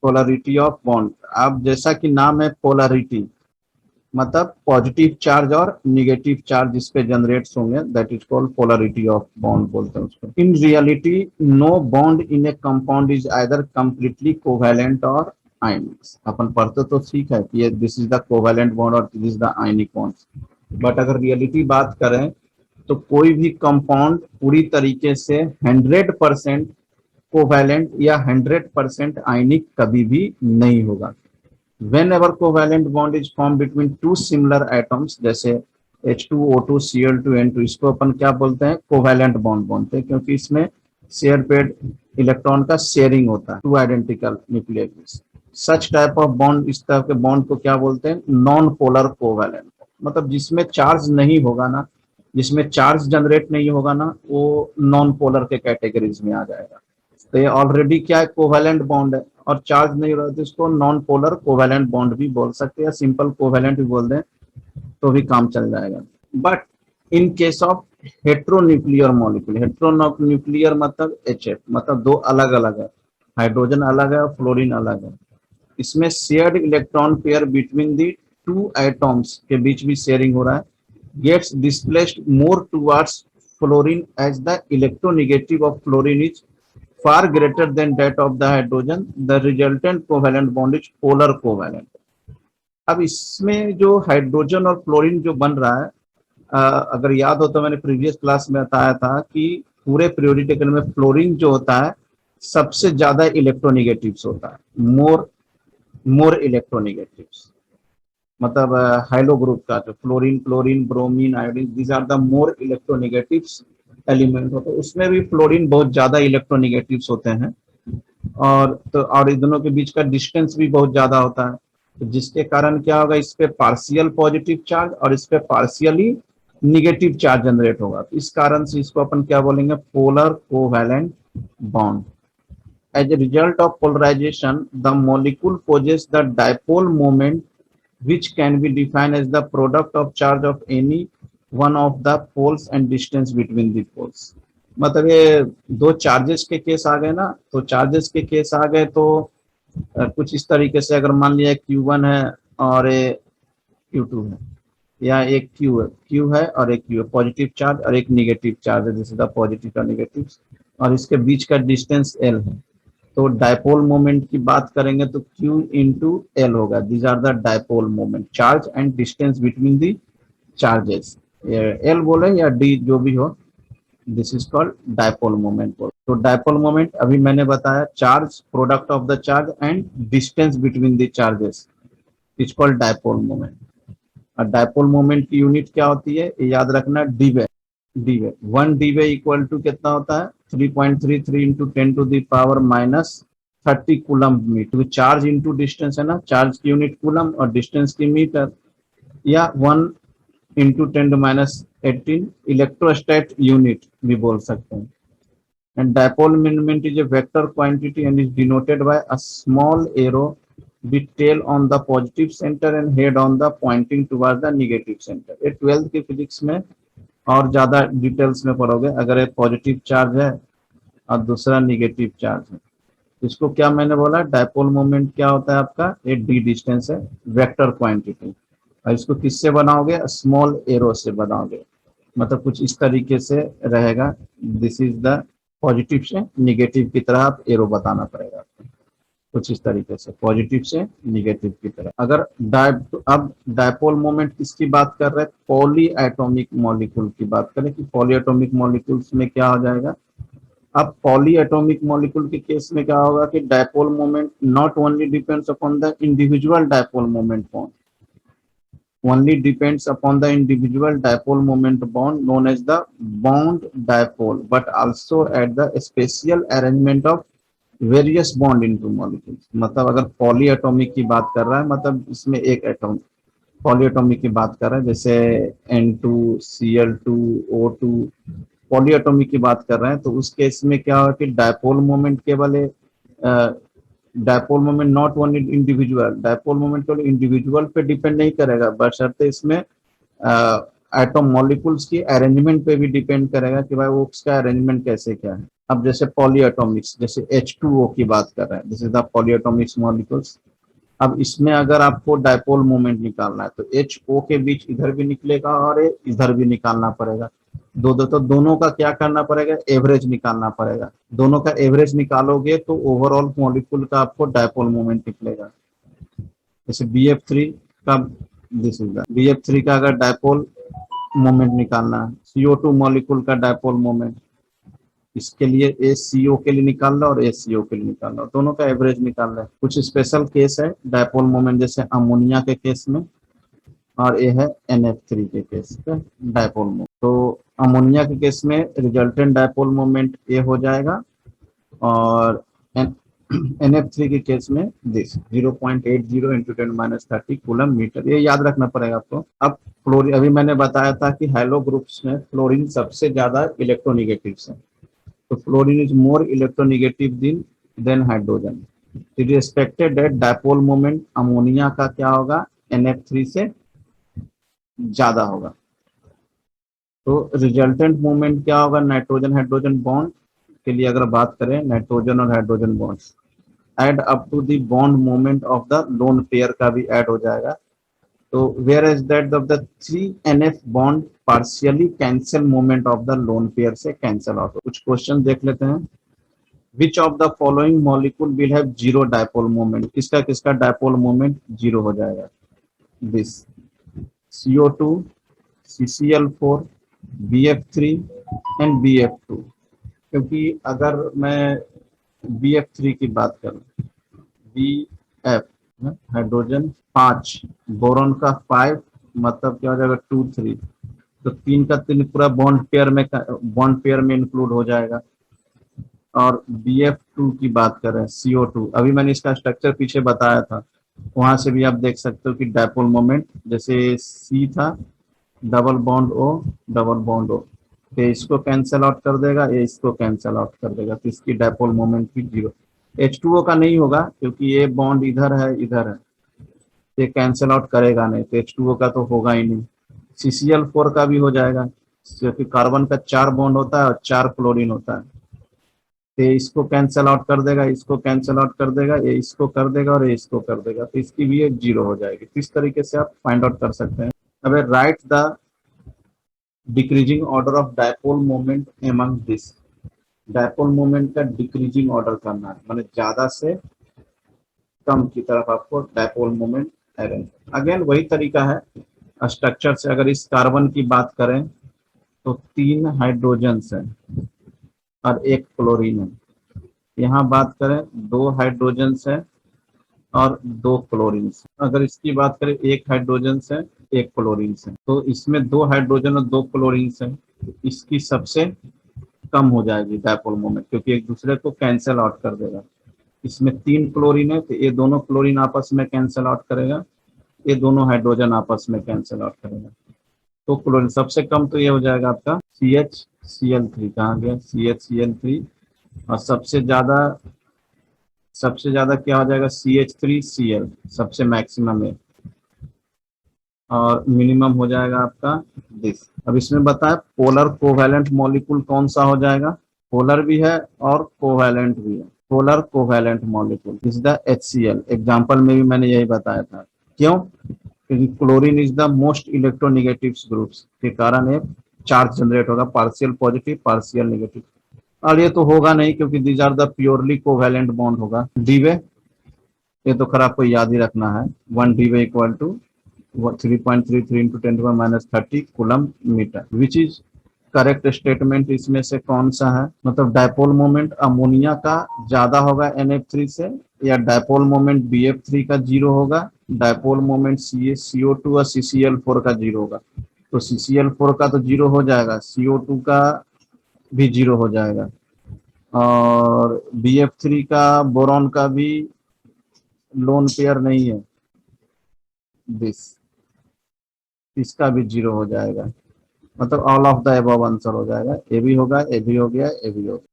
Polarity of bond. अब जैसा कि नाम है पोलरिटी, मतलब पॉजिटिव चार्ज और निगेटिव चार्ज इस पे जनरेट्स होंगे, that is called polarity of bond बोलते हैं उसको। In reality no bond in a compound is either completely covalent और आयनिक। अपन पढ़ते तो ठीक है कि ये this is the covalent bond और this is the ionic bond, but अगर रियलिटी बात करें तो कोई भी कंपाउंड पूरी तरीके से 100% कोवैलेंट या 100% आयनिक कभी भी नहीं होगा। Whenever covalent bond is formed between two similar atoms, जैसे H2O2 Cl2 N2, इसको अपन क्या बोलते हैं, कोवैलेंट बॉन्ड बोलते हैं, क्योंकि इसमें शेयर पेड इलेक्ट्रॉन का शेयरिंग होता है, two identical nuclear. Such type of bond, इस तरह के बॉन्ड को क्या बोलते हैं, नॉन पोलर कोवैलेंट, मतलब जिसमें चार्ज नहीं होगा ना, जिसमें चार्ज जनरेट नहीं होगा ना, वो नॉन पोलर के कैटेगरीज में आ जाएगा। तो ये ऑलरेडी क्या है, कोवैलेंट बॉन्ड है और चार्ज नहीं हो रहा है, तो इसको नॉन पोलर कोवैलेंट बॉन्ड भी बोल सकते हैं, सिंपल कोवैलेंट भी बोल दें तो भी काम चल जाएगा। But in case of heteronuclear molecule, heteronuclear मतलब HF, मतलब दो अलग अलग है, हाइड्रोजन अलग है और फ्लोरीन अलग है, इसमें shared electron pair between the two atoms के बीच भी शेयरिंग हो रहा है, gets displaced more towards fluorine as the electronegative of fluorine is far greater than that of the hydrogen, the resultant covalent bond is polar covalent। अब इसमें जो hydrogen और फ्लोरीन जो बन रहा है, अगर याद हो तो मैंने प्रीवियस क्लास में बताया था कि पूरे पीरियोडिक टेबल में फ्लोरीन जो होता है सबसे ज्यादा इलेक्ट्रोनेगेटिव्स होता है, मोर इलेक्ट्रोनेगेटिव्स, मतलब हाइलो ग्रुप का जो fluorine, chlorine, bromine, iodine, these are the more electronegatives element होते हैं, उसमें भी फ्लोरीन बहुत ज्यादा इलेक्ट्रोनेगेटिव्स होते हैं, और इन दोनों के बीच का डिस्टेंस भी बहुत ज्यादा होता है, तो जिसके कारण क्या होगा, इस पे पार्शियल पॉजिटिव चार्ज और इस पे पार्शियली निगेटिव चार्ज जनरेट होगा, तो इस कारण से इसको अपन क्या बोलेंगे, polar covalent bond. As a result of polarisation the molecule possesses the dipole moment which can be defined as the product of charge of any one of the poles and distance between the poles। मतलब ये दो charges के case आ गए ना, तो charges के case आ गए तो कुछ इस तरीके से, अगर मान लिया Q1 है और Q2 है, या एक Q है और एक Q है, पॉजिटिव चार्ज और एक निगेटिव चार्ज है, जैसे द पॉजिटिव और निगेटिव, और इसके बीच का डिस्टेंस L है, तो डायपोल मोमेंट की बात करेंगे तो Q इंटू L होगा, these are the dipole moment, charge and distance between the charges, L बोले या D जो भी हो, this is called dipole moment. तो डायपोल मोमेंट अभी मैंने बताया, charge, product of the charge and distance between the charges is called dipole moment. और डायपोल मोमेंट की यूनिट क्या होती है, याद रखना, डीवे। 1 dB इक्वल टू कितना होता है, 3.33 into 10⁻⁻30 coulomb metre. Charge into distance है ना, चार्ज की यूनिट कूलम और डिस्टेंस की मीटर, या 1 इंटू 10⁻18 इलेक्ट्रोस्टैट यूनिट भी बोल सकते हैं। And dipole moment is a vector quantity and is denoted by a small arrow with tail on the positive center and head on the pointing towards the negative center। ये 12th की physics में और ज्यादा details में पढ़ोगे। अगर एक positive charge है और दूसरा निगेटिव चार्ज है, इसको क्या मैंने बोला, डायपोल मोमेंट क्या होता है आपका, ये डी डिस्टेंस है, वेक्टर क्वांटिटी, और इसको किससे बनाओगे, स्मॉल एरो से बनाओगे, मतलब कुछ इस तरीके से रहेगा, दिस इज द पॉजिटिव से निगेटिव की तरह आप एरो बताना पड़ेगा आपको, कुछ इस तरीके से पॉजिटिव से निगेटिव की तरह। अगर अब डायपोल मोमेंट किसकी बात कर रहे हैं, पॉली एटॉमिक मॉलिक्यूल की बात करें कि पॉली एटॉमिक मॉलिक्यूल्स में क्या हो जाएगा। अब पॉली एटॉमिक मॉलिक्यूल के केस में क्या होगा कि dipole moment not only depends upon the individual dipole moment bond, only depends upon the individual dipole moment bond known as the bond dipole, but also at the spatial arrangement of various bond into molecules. मतलब अगर poly atomic की बात कर रहा है, मतलब इसमें एक एटॉम पॉली एटॉमिक की बात कर रहा है, जैसे N2 Cl2 O2 poly atomic की बात कर रहे हैं, तो उस केस में क्या होगा कि डायपोल मोमेंट केवल dipole moment not only individual, dipole moment केवल इंडिविजुअल पे डिपेंड नहीं करेगा, बशर्ते इसमें एटम मॉलिक्यूल्स की अरेंजमेंट पे भी डिपेंड करेगा कि भाई वो उसका अरेंजमेंट कैसे क्या है। अब जैसे पॉलीएटॉमिक्स, जैसे H2O की बात कर रहे हैं, दिस इज द पॉलीएटॉमिक्स मॉलिक्यूल्स। अब इसमें अगर आपको डायपोल मोमेंट निकालना है तो HO के बीच इधर भी निकलेगा और इधर भी निकालना पड़ेगा। तो दोनों का क्या करना पड़ेगा, एवरेज निकालना पड़ेगा। दोनों का एवरेज निकालोगे तो ओवरऑल मॉलिक्यूल का आपको डायपोल मोमेंट निकलेगा। जैसे BF3 का, दिस इज द BF3 का अगर डायपोल मोमेंट निकालना है, CO2 मॉलिक्यूल का डायपोल मोमेंट, इसके लिए ACO के लिए निकाल लो और ACO के लिए निकाल लो, दोनों का एवरेज निकाल लो। कुछ स्पेशल केस है डायपोल मोमेंट, जैसे अमोनिया के केस में, और ये है NF3 के केस पे डायपोल मोमेंट। तो अमोनिया के केस में रिजल्टेंट डायपोल मोमेंट ये हो जाएगा, और NF3 के केस में दिस 0.80 इंटू 10 - 30 कूलम मीटर, ये याद रखना पड़ेगा आपको। अब फ्लोरीन, अभी मैंने बताया था कि हैलो ग्रुप्स में फ्लोरीन सबसे ज्यादा इलेक्ट्रोनिगेटिव है, तो fluorine is more electronegative than hydrogen. It is expected that dipole moment ammonia का क्या होगा, NF3 से ज्यादा होगा। तो रिजल्टेंट मोमेंट क्या होगा, नाइट्रोजन हाइड्रोजन बॉन्ड के लिए अगर बात करें, नाइट्रोजन और hydrogen bonds add up to the bond moment of the lone pair का भी ऐड हो जाएगा। तो where is that of the 3NF bond partially cancel moment of the lone pair से कैंसिल आउट। कुछ क्वेश्चन देख लेते हैं। Which of the following molecule will have zero dipole moment, किसका किसका डायपोल मोमेंट जीरो हो जाएगा, this CO2, CCl4, BF3 and BF2। क्योंकि अगर मैं BF3 की बात करूं, BF हाइड्रोजन 5, बोरॉन का 5, मतलब क्या हो जाएगा 2 3, तो 3 का 3 पूरा बॉन्ड पेयर में इंक्लूड हो जाएगा। और BF2 की बात करें, CO2, अभी मैंने इसका स्ट्रक्चर पीछे बताया था, वहां से भी आप देख सकते हो कि डायपोल मोमेंट जैसे C था, double bond O, double bond O, तो इसको कैंसिल आउट कर देगा, ये इसको कैंसिल आउट कर देगा, तो इसकी डायपोल मोमेंट भी जीरो। H2O का नहीं होगा क्योंकि ये बॉन्ड इधर है इधर है, ये कैंसिल आउट करेगा नहीं, तो H2O का तो होगा ही नहीं। CCl4 का भी हो जाएगा क्योंकि कार्बन का 4 बॉन्ड होता है और 4 क्लोरीन होता है, तो इसको कैंसिल आउट कर देगा, इसको कैंसिल आउट कर देगा, ये इसको कर देगा और ये इसको कर देगा, तो इसकी भी एक जीरो हो जाएगी। इस तरीके से आप फाइंड आउट कर सकते हैं। अब right the decreasing order of dipole moment among this, dipole moment का डिक्रीजिंग ऑर्डर करना है, मतलब ज्यादा से कम की तरफ आपको डायपोल मोमेंट अरेंज। अगेन वही तरीका है स्ट्रक्चर से। अगर इस कार्बन की बात करें तो 3 हाइड्रोजन है और 1 क्लोरीन है। यहाँ बात करें 2 हाइड्रोजन है और 2 क्लोरीन। अगर इसकी बात करें 1 हाइड्रोजन है 1 क्लोरीन है, तो इसमें 2 हाइड्रोजन और 2 क्लोरीन है, इसकी सबसे कम हो जाएगी डायपोल मोमेंट क्योंकि एक दूसरे को कैंसिल आउट कर देगा। इसमें 3 क्लोरीन है तो ये दोनों क्लोरीन आपस में कैंसिल आउट करेगा, ये दोनों हाइड्रोजन आपस में कैंसिल आउट करेगा, तो क्लोरीन सबसे कम तो ये हो जाएगा आपका CHCl3। कहाँ गया CHCl3, और सबसे ज्यादा क्या हो जाएगा CH3Cl, सबसे मैक्सिमम है, और मिनिमम हो जाएगा आपका दिस। अब इसमें बताया पोलर कोवैलेंट मॉलिक्यूल कौन सा हो जाएगा, पोलर भी है और कोवैलेंट भी है। Polar covalent molecule is the HCl, example में भी मैंने यही बताया था। क्यों, क्योंकि chlorine is the most electronegative groups के कारण एक चार्ज जनरेट होगा, पार्शियल पॉजिटिव पार्शियल नेगेटिव। और ये तो होगा नहीं क्योंकि these are the purely covalent bond होगा। डीवे, ये तो खैर आपको याद ही रखना है, 1 debye equal to 3.33 into 10 - 30 coulomb metre. Which is correct statement इसमें से कौन सा है, मतलब डायपोल मोमेंट अमोनिया का ज्यादा होगा NF3 से, या डायपोल मोमेंट BF3 का जीरो होगा, डायपोल मोमेंट CO2 और CCl4 का जीरो होगा। तो CCl4 का तो जीरो हो जाएगा, CO2 का भी जीरो हो जाएगा, और BF3 का बोरॉन का भी लोन पेयर नहीं है दिस, इसका भी जीरो हो जाएगा। मतलब all of the above answer हो जाएगा, ए भी होगा, ए भी हो गया, ए भी हो गया।